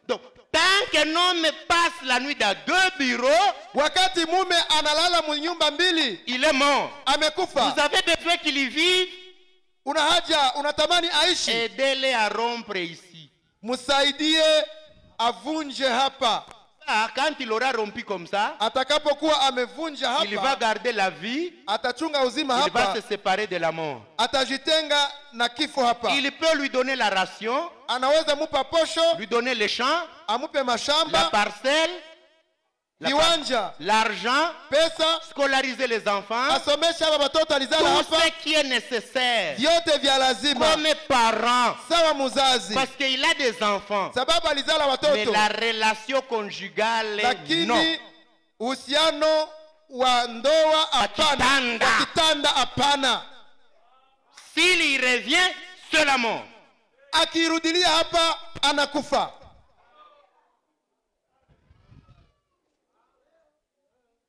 Donc, tant qu'un homme passe la nuit dans 2 bureaux, wakati mume analala mu nyumba mbili, il est mort. amekufa. Vous avez besoin qu'il y vive, Una haja, unatamani aishi, aidez-les à rompre ici. msaidie avunje hapa. Ah, quand il aura rompu comme ça, Atakapokuwa amevunja il va hapa, garder la vie, atachunga uzima il va hapa, se séparer de la mort. atajitenga na kifo hapa. Il peut lui donner la ration, Anaweza mupa posho, lui donner les champs, amupe la mashamba, parcelle, viwanja, l'argent, pesa, scolariser les enfants, asomesha hapa watoto alizala tout hapa, ce qui est nécessaire vyote vya lazima comme parent, sawa muzazi, parce qu'il a des enfants, sababu alizala mais watoto. la relation conjugale, non. Lakini uhusiano wa ndoa hapana, kitanda. wa kitanda hapana. S'il y revient, c'est la mort. Akirudilia hapa anakufa.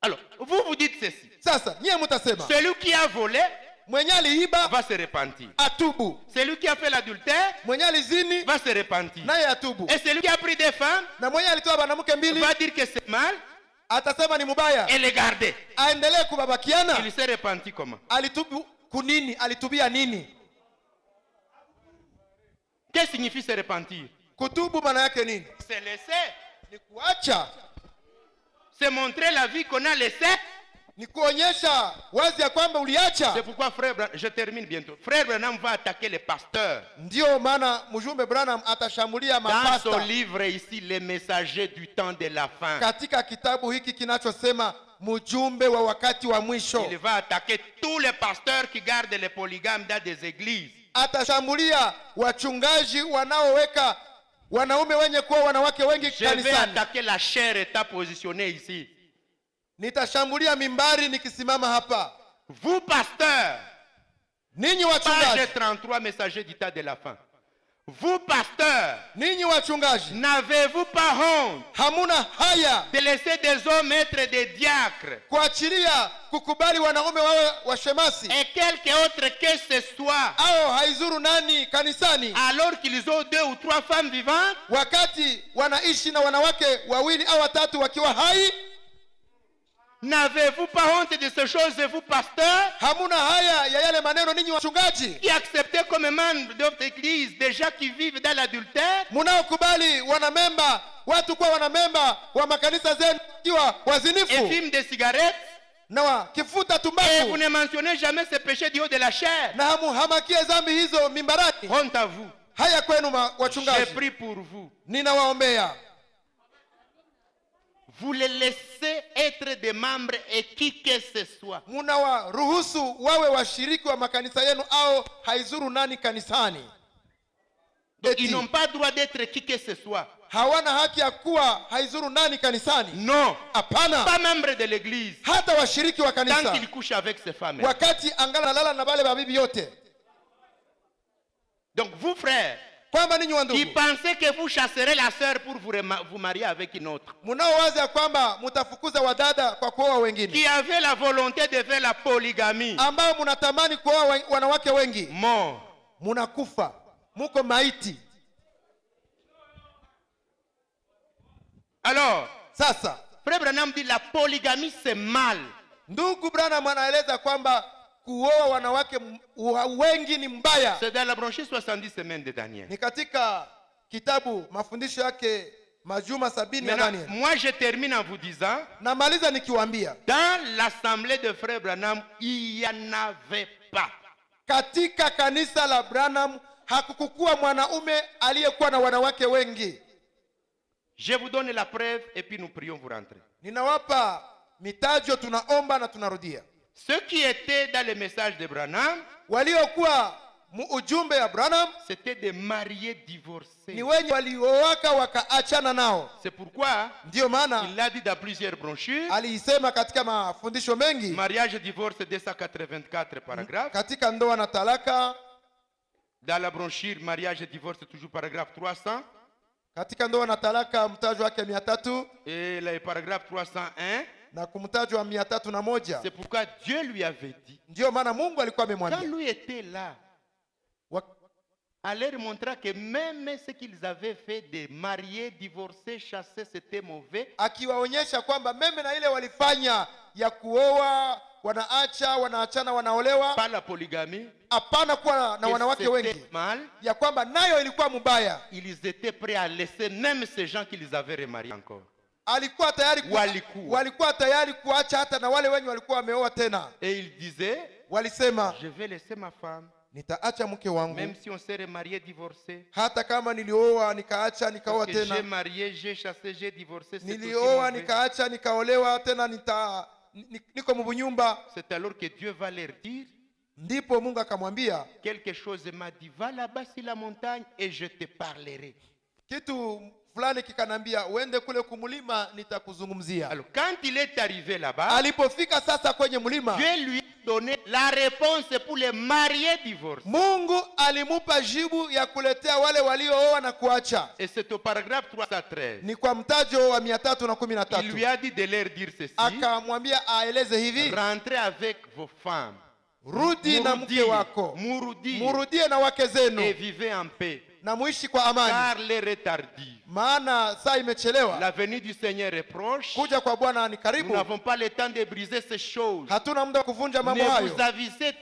Alors, vous vous dites ceci. Sasa nyie mutasema Celui qui a volé mwenye aliiba va se repentir. atubu, Celui qui a fait l'adultère mwenye alizini va se repentir. naye atubu, Et celui qui a pris des femmes na mwenye alitoa banamuke mbili va dire que c'est mal atasema ni mubaya, et les garder. aendelee kubabakiana. Il s'est repenti comment? Alitubu kunini? Alitubia nini? Qu'est-ce que signifie se repentir? Kutubu maana yake nini? C'est laisser. Ni kuacha, C'est montrer la vie qu'on a laissée. ni kuonyesha wazi ya kwamba uliacha. C'est pourquoi frère Branham, je termine bientôt. Frère Branham va attaquer les pasteurs. Ndio maana mjumbe Branham atashambulia Dans son mapasta livre ici, les messagers du temps de la fin. katika kitabu hiki kinachosema mjumbe wa wakati wa mwisho. Il va attaquer tous les pasteurs qui gardent les polygames dans des églises. Atashambulia wachungaji wanaoweka wanaume wenye kuwa wanawake wengi Je vais kanisani. attaquer la chair état positionnée ici. Nitashambulia mimbari nikisimama hapa. Vous pasteurs, Ninyi page wachungaji, 33 messagers du temps de la fin. Vous pasteurs, ninyi wachungaji, n'avez-vous pas honte hamuna haya de laisser des hommes être des diacres kuachilia kukubali wanaume wawe washemasi et quelque autre que ce soit, au haizuru nani kanisani, alors qu'ils ont 2 ou 3 femmes vivantes? wakati wanaishi na wanawake wawili au watatu wakiwa hai? N'avez-vous pas honte de ces choses, vous pasteurs, Hamuna haya ya yale maneno ninyi wachungaji, qui acceptez comme membres de votre église des gens qui vivent dans l'adultère? munaokubali wanamemba watu kuwa wanamemba wa makanisa zenu kiwa Et wazinifu fument des cigarettes, na wakifuta et vous tumbaku ne mentionnez jamais ce péché du haut de la chair. na hamuhamakie dhambi hizo mimbarani. Honte à vous. Haya kwenu J'ai wachungaji, pris pour vous. ninawaombea. Vous les laissez être des membres et qui que ce soit. Munawaruhusu wawe washiriki wa makanisa yenu au haizuru nani kanisani. Donc, Eti, ils n'ont pas droit d'être qui que ce soit. hawana haki ya kuwa haizuru nani kanisani. Non. Hapana, Pas membre de l'église. hata washiriki wa Tant kanisa qu'il couche avec ses femmes. wakati angala nalala na bale babibi yote. Donc vous frères, Kwamba ninyi wa qui ndugu, pensez que vous chasserez la sœur pour vous marier avec une autre, munaowaza ya kwamba mutafukuza wadada kwa kuoa wengine, qui avez la volonté de faire la polygamie, ambao munatamani kuoa wanawake wengi, mort. munakufa, muko maiti. Alors, Sasa Frère Branham dit la polygamie c'est mal. ndugu Branham anaeleza kwamba kuoa wanawake wengi ni mbaya. C'est dans la branchée 70 semaines de Daniel. Ni katika kitabu mafundisho yake majuma 70 ya Maintenant, Daniel. moi je termine en vous disant, Namaliza nikiwaambia, dans l'assemblée de Frère Branham, il n'y en avait pas. katika kanisa la Branham hakukukuwa mwanaume aliyekuwa na wanawake wengi. Je vous donne la preuve et puis nous prions vous rentrer. Ninawapa mitajo, tunaomba na tunarudia. Ceux qui étaient dans le message de Branham, Waliokuwa ujumbe ya Branham c'était des mariés divorcés. ni wenye waliowaka wakaachana nao. C'est pourquoi Ndiyo maana il l'a dit dans plusieurs brochures. aliisema katika mafundisho mengi, Mariage et divorce 284 paragraphes. katika ndoa na talaka, Dans la brochure mariage et divorce toujours paragraphe 300. katika ndoa na talaka mtajo wake 300 Et le paragraphe 301. na kumtajwa 301. C'est pourquoi Dieu lui avait dit, Ndiyo maana Mungu alikuwa quand amemwambia lui était là, en leur montrant que même ce qu'ils avaient fait de mariés, divorcés, chassés, c'était mauvais. akiwaonyesha kwamba meme na ile walifanya ya kuoa, wanaachana, wanaolewa, Pas la polygamie. hapana kuwa na que wanawake c'était wengi, mal. ya kwamba nayo ilikuwa mubaya. Ils étaient prêts à laisser même ces gens qu'ils avaient remariés encore. Alikuwa tayari walikuwa tayari kuacha hata na wale wenye walikuwa wameoa tena. Et ils disaient, Walisema, je vais laisser ma femme, nitaacha mke wangu même si on s'est remarié, divorcé. hata kama nilioa nikaacha nikaoa Parce que j'ai tena, marié, j'ai chassé, j'ai divorcé. C'est aussi nilioa mauvais. nikaacha nikaolewa tena, niko mubunyumba. C'est alors que Dieu va leur dire, Ndipo Mungu akamwambia quelque chose m'a dit, va là-bas sur la montagne et je te parlerai. kitu fulani, kikanambia uende kule kumulima nitakuzungumzia. Alors quand il est arrivé là-bas, Alipofika sasa kwenye mlima, Dieu lui a donné la réponse pour les mariés divorcés. Mungu alimupa jibu ya kuletea wale waliooa na kuacha. Et c'est au paragraphe 313. Ni kwa mtajo wa Il lui 313. a dit de leur dire ceci, Akamwambia aeleze hivi, rentrez avec vos femmes, rudi na mke wako, murudie na wake et zenu, vivez en paix, na muishi kwa amani, car l'heure est tardive. maana saa imechelewa. La venue du Seigneur est proche. Kuja kwa Bwana ni Nous karibu. n'avons pas le temps de briser ces choses. Hatuna muda wa kuvunja mambo Ne hayo, vous avisez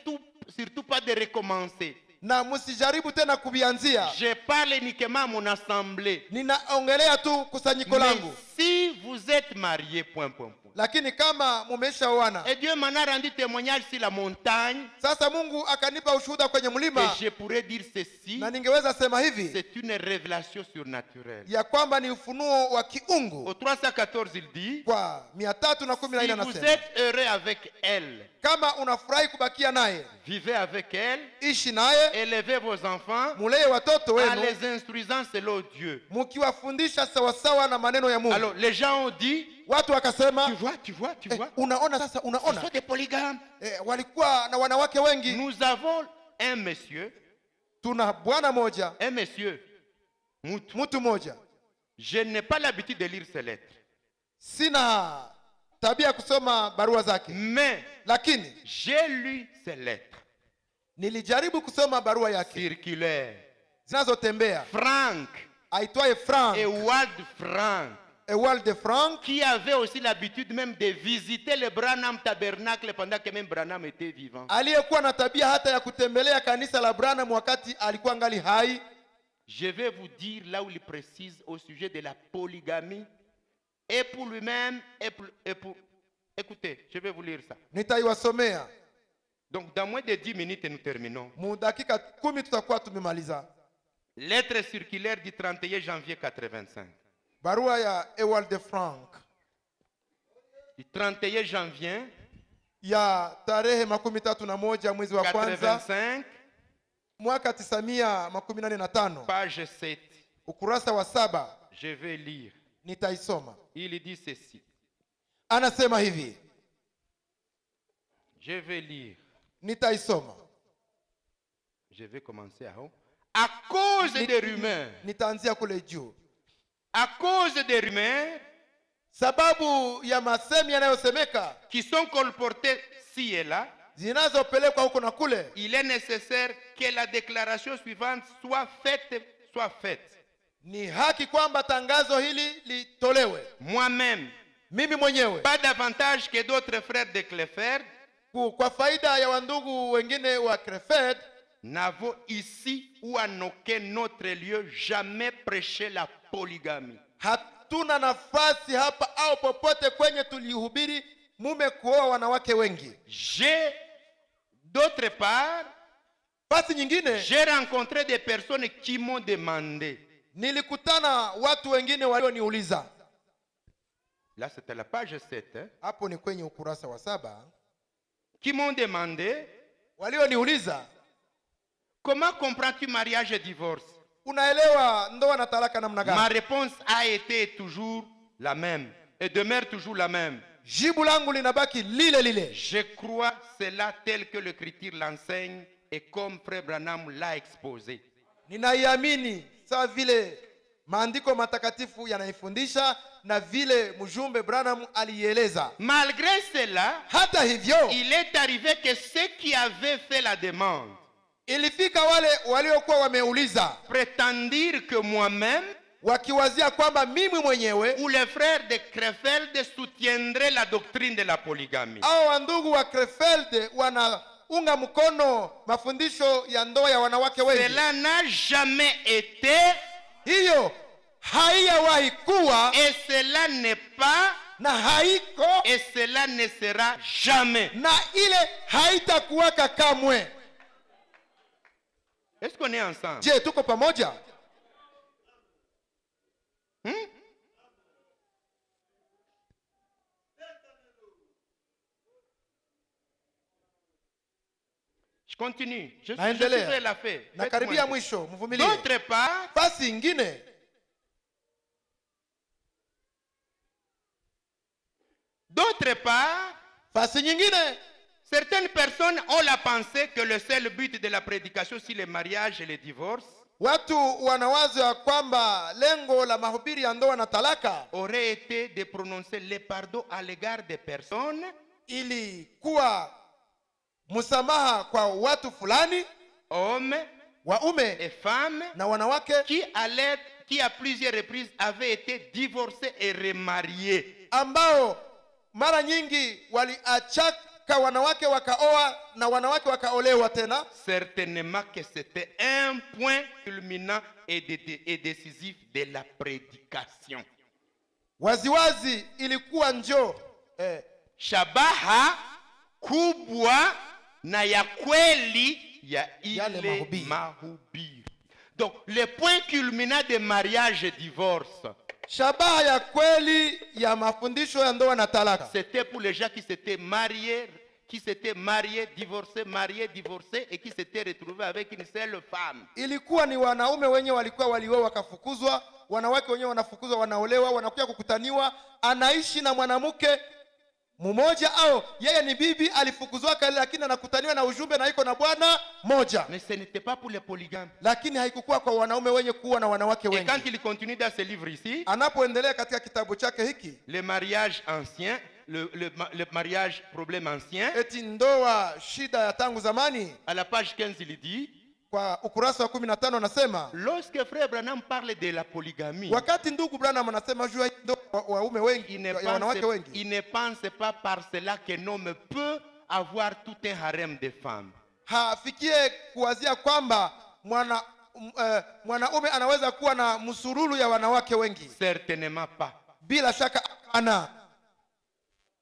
surtout pas de recommencer. na msijaribu tena kuvianzia. Je parle uniquement à mon assemblée. Ninaongelea tu kusanyiko Mais langu. si vous êtes mariés, point. Lakini kama mumeshaoana, Et Dieu m'en a rendu témoignage sur la montagne. sasa Mungu akanipa ushuhuda kwenye Et mlima, je pourrais dire ceci, na ningeweza sema hivi c'est une révélation surnaturelle. ya kwamba ni ufunuo wa Au kiungu. 314, il dit, Kwa si 314 vous anasema, êtes heureux avec elle, kama unafurahi kubakia naye, vivez avec elle, ishi naye, élevez vos enfants mulee watoto en wenu, les instruisant selon Dieu. mukiwafundisha sawasawa na maneno ya Mungu. Alors, les gens ont dit, Watu wakasema, tu vois, unaona sasa, ce unaona sont des polygames. walikuwa na wanawake wengi. Nous avons un monsieur, Tuna bwana moja, mtu moja. je n'ai pas l'habitude de lire ses lettres, Sina tabia kusoma barua zake, mais lakini j'ai lu ses lettres nilijaribu kusoma barua yake circulaires. zinazotembea. Franck, Aitwaye Frank, Ewald Franck, Ewald de Frank, qui avait aussi l'habitude même de visiter le Branham Tabernacle pendant que même Branham était vivant. aliyekuwa na tabia hata ya kutembelea kanisa la Branham wakati alikuwa ngali hai. Je vais vous dire là où il précise au sujet de la polygamie, et pour lui-même, et pour... Écoutez, je vais vous lire ça. Nitaiwasomea. Donc dans moins de 10 minutes, nous terminons. Mu dakika 10 tutakuwa tumemaliza. Lettre circulaire du 31 janvier 85. Barua ya Ewald de Frank Du 31 janvier ya tarehe 31 mwezi wa kwanza 85, mwaka 985, page 7. ukurasa wa 7. Je vais lire. Nitaisoma. Il dit ceci. Anasema hivi. Je vais lire. Nitaisoma. Je vais commencer à haut. À cause des rumeurs. Nitaanzia kule juu. À cause des rumeurs Sababu ya masemi yanayosemeka qui sont colportées ci et là, zinazopelekwa huko na kule, il est nécessaire que la déclaration suivante soit faite. ni haki kwamba tangazo hili litolewe. Moi-même, Mimi mwenyewe, pas davantage que d'autres frères de Krefeld, kwa faida ya wandugu wengine wa Krefeld, n'avons ici ou en aucun autre lieu jamais prêché la polygamie. hatuna nafasi hapa au popote kwenye tulihubiri mume kuoa wanawake wengi. D'autre part, Basi nyingine, j'ai rencontré des personnes qui m'ont demandé. nilikutana watu wengine walioniuliza. Là, c'était la page 7. Hein, Hapo ni kwenye ukurasa wa 7. qui m'ont demandé, Walioniuliza, comment comprends-tu mariage et divorce? unaelewa ndoa na talaka namna gani? Ma réponse a été toujours la même et demeure toujours la même. Jibu langu linabaki lile lile. Je crois cela tel que l'Écriture l'enseigne et comme Frère Branham l'a exposé. Ninaiamini sawa vile maandiko matakatifu yanaifundisha na vile mjumbe Branham alieleza. Malgré cela, Hata hivyo, il est arrivé que ceux qui avaient fait la demande Ilifika wale waliokuwa wameuliza prétendir que moi-même wakiwazia kwamba mimi mwenyewe ou les frères de Krefeld soutiendraient la doctrine de la polygamie. au wandugu wa Krefeld wanaunga mkono mafundisho ya ndoa ya wanawake wengi. Cela n'a jamais été Hiyo haijawahi kuwa et cela n'est pas na haiko et cela ne sera jamais. na ile haitakuwaka kamwe. Est-ce qu'on est ensemble? Je, tuko pamoja? Je continue. Je suis Naendelea. près de la fin. Na karibia mwisho, mvumilie. D'autre part, Fasi ingine, fasi nyingine, certaines personnes ont la pensée que le seul but de la prédication sur le mariage et le divorce watu wanawazo ya kwamba lengo la mahubiri ya ndoa na talaka aurait été de prononcer le pardon à l'égard des personnes ili kuwa msamaha kwa watu fulani, hommes waume et femmes na wanawake qui à plusieurs reprises avaient été divorcés et remariés. ambao mara nyingi waliachaka wanawake wakaoa na wanawake wakaolewa tena. Certainement que c'était un point culminant et décisif de la prédication. Waziwazi ilikuwa njoo Shabaha kubwa na ya kweli ya Yale ile mahubiri. mahubiri. Donc le point culminant de mariage et divorce, shabaha ya kweli ya mafundisho ya ndoa na talaka c'était pour les gens qui s'étaient mariés, divorcés et qui s'étaient retrouvés avec une seule femme. ilikuwa ni wanaume wenye walikuwa walioa wakafukuzwa, wanawake wenyewe wanafukuzwa wanaolewa, wanakuja kukutaniwa, anaishi na mwanamke mmoja, au yeye ni bibi alifukuzwa kale, lakini anakutaniwa na ujumbe na iko na bwana moja. Mais ce n'était pas pour les polygames. Lakini haikukuwa kwa wanaume wenye kuwa na wanawake Et wengi. quand il continue dans ce livre ici, Anapoendelea katika kitabu chake hiki, le mariage ancien, le mariage problème ancien, eti ndoa shida ya tangu zamani, à la page 15 il dit, kwa ukurasa wa 15 anasema, lorsque frère Branham parle de la polygamie, wakati ndugu Branham anasema juu ya ndoa waume wengi il ya wanawake wengi, ne pense pas par cela qu'un homme peut avoir tout un harem de femmes. hafikie kuwazia kwamba mwanaume anaweza kuwa na msururu ya wanawake wengi. Certainement pas. Bila shaka hapana.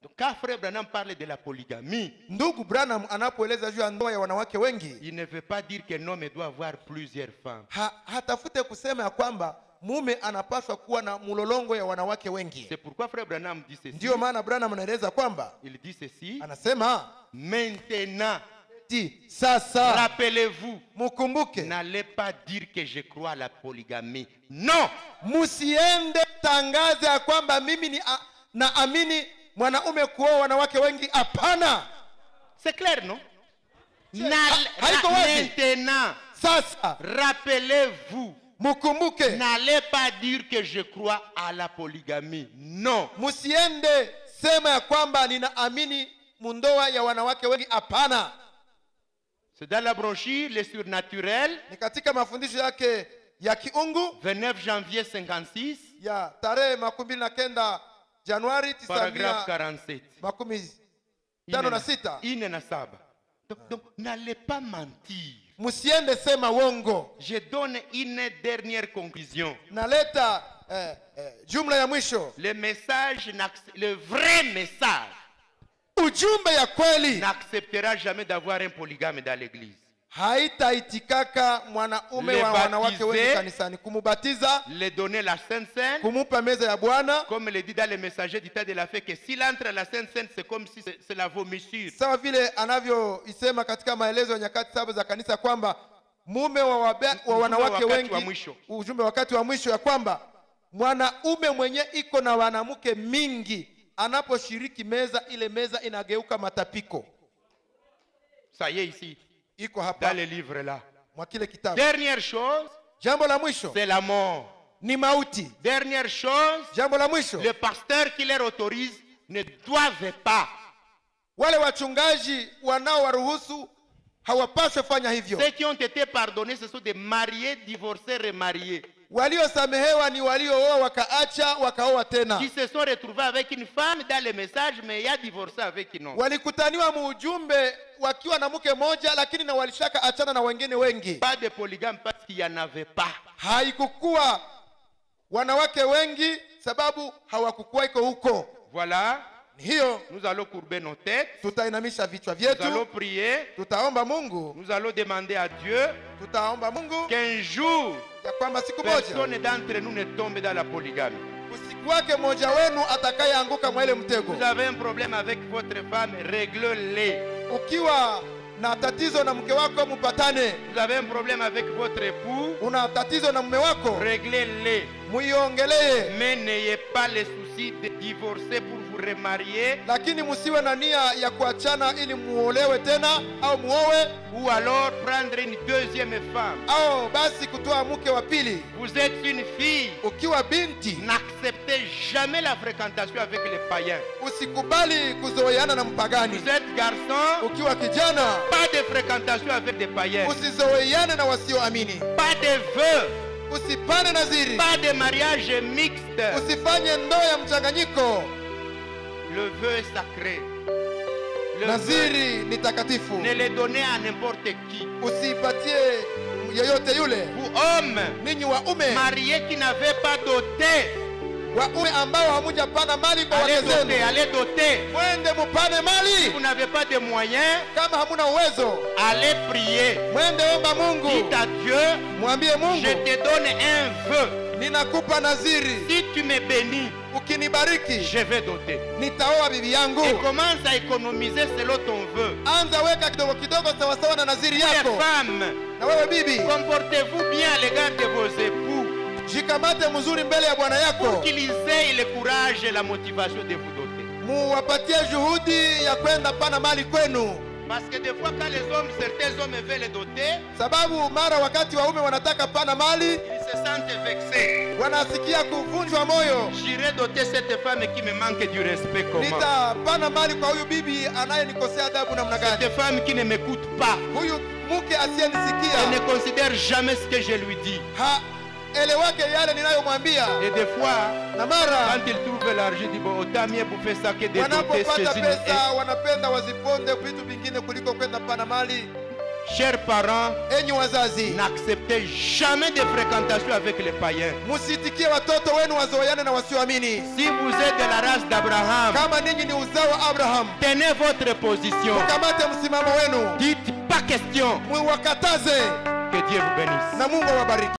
Donc quand frère Branham parle de la polygamie, Ndugu Branham anapoeleza juu ya ndoa ya wanawake wengi, il ne veut pas dire qu'un homme doit avoir plusieurs femmes. hatafute kusema ya kwamba mume anapaswa kuwa na mulolongo ya wanawake wengi. C'est pourquoi frère Branham dit ceci. Ndio maana Branham anaeleza kwamba, Il dit ceci, anasema maintenant, sasa rappelez-vous, mukumbuke, n'allez pas dire que je crois à la polygamie. Non! musiende tangaze ya kwamba mimi ni naamini mwanaume kuoa wanawake wengi. Hapana. C'est clair, non? Maintenant, sasa rappelez-vous, mukumbuke, n'allez pas dire que je crois à la polygamie. Non! musiende sema ya kwamba ninaamini mundoa ya wanawake wengi. Hapana. C'est dans la brochure Les Surnaturels, Ni katika mafundisho yake ya kiungu 29 janvier 56, ya tarehe 29 Januari paragraphe 47. 1956. Ine na saba. Donc n'allez pas mentir. Musiende sema wongo. Je donne une dernière conclusion. Naleta jumla ya mwisho. Le message, le vrai message, ujumbe ya kweli n'acceptera jamais d'avoir un polygame dans l'église. Haitaitikaka mwanaume wa wanawake wengi kanisani. Kumubatiza, le donner la Sainte Seine, kumupa meza ya Bwana, comme le dit dans le messager du temps de la fête, que s'il entre à la Sainte Seine, c'est comme si c'est la vomissure. sawa vile anavyoisema katika maelezo ya nyakati 7 za kanisa kwamba mume wa wanawake wengi, ujumbe wakati wa mwisho ya kwamba mwanaume mwenye iko na wanamke mingi anaposhiriki meza, ile meza inageuka matapiko. Ça y est ici, Iko hapa dans le livre là. mwa kile kitabu. Dernière chose, Jambo la mwisho c'est la mort. ni mauti. Dernière chose, Jambo la mwisho, le pasteur qui leur autorise ne doivent pas wale wachungaji wanaowaruhusu hawapaswi fanya hivyo. Ceux qui ont été pardonnés, ce sont des mariés, divorcés, remariés. Waliosamehewa ni waliooa wakaacha wakaoa tena. Qui se sont retrouvés avec une femme dans le message, mais il y a divorcé avec une autre. Walikutaniwa muujumbe wakiwa na mke moja, lakini na walishaka achana na wengine wengi. Pas de polygame parce qu'il y en avait pas. Haikukuwa wanawake wengi sababu hawakukuwa iko huko. Voilà. Hiyo nous allons courber nos têtes. Tutainamisha vichwa Nous allons vyetu. prier. Tutaomba Mungu. Nous allons demander à Dieu Tutaomba Mungu qu'un jour ya kwamba siku moja personne d'entre nous ne tombe dans la polygamie. usiku wake mmoja wenu atakayeanguka mwa ile mtego. Vous avez un problème avec votre femme, réglez-le. Ukiwa na tatizo na mke wako mpatane. Vous avez un problème avec votre époux, Una tatizo na mume wako réglez-le. muiongelee, Mais n'ayez pas le souci de divorcer pour vous remarier, lakini musiwe na nia ya kuachana ili muolewe tena au muowe ou alors prendre une deuxième femme. au basi kutoa mke wa pili. Vous êtes une fille, Ukiwa binti n'acceptez jamais la fréquentation avec les païens. usikubali kuzoeana na mpagani. Vous êtes garçon, Ukiwa kijana pas de fréquentation avec des païens. usizoeane na wasioamini. Pas de vœux, Usipane naziri, pas de mariage mixte. usifanye ndoa ya mchanganyiko. Le vœu est sacré. Le vœu, Naziri ni takatifu, ne le donnez à n'importe qui. usipatie yeyote yule. Vous hommes Ninyi waume, mariés qui n'avaient pas doté, waume ambao hamujapana mali kwa allez wake zenu, doter, allez doter. mwende mupane Si mali. vous n'avez pas de moyens, Kama hamuna uwezo, allez prier. mwende omba Mungu, Dites à Dieu, mwambie Mungu, je te donne un vœu. ninakupa naziri, Si tu me bénis, ukinibariki je vais doter. nitaoa bibi yangu. Et commence à économiser selon ton vœu. Anza weka kidogo kidogo sawasawa na naziri Les yako. femmes, Na wewe bibi, comportez-vous bien à l'égard de vos époux. jikamate mzuri mbele ya bwana yako, Qu'ils aient le courage et la motivation de vous doter. muwapatie juhudi ya kwenda pana mali kwenu, Parce que des fois, quand les hommes, certains hommes veulent doter, sababu mara wakati waume wanataka pana mali ils se sentent vexés. wanasikia kuvunjwa moyo. J'irai doter cette femme qui me manque du respect. Comment? Nitapana mali kwa huyu bibi anayenikosea adabu namna gani? Cette femme qui ne m'écoute pas. Huyu mke Elle ne asiyenisikia considère jamais ce que je lui dis. elewake yale ninayomwambia, Et des fois, na mara quand il trouve l'argent, il dit bon, autant mieux bouffer ça que de doter wanapopata chez une. pesa wanapenda waziponde vitu vingine kuliko kwenda pana mali. Chers parents, Enyi wazazi, n'acceptez jamais de fréquentation avec les païens. musitikie watoto wenu wazoeane na wasioamini. Si vous êtes de la race d'Abraham, Kama ninyi ni uzao wa Abraham, tenez votre position. mukamate msimamo wenu, Dites pas question. muwakataze, Que Dieu vous bénisse. na Mungu awabariki.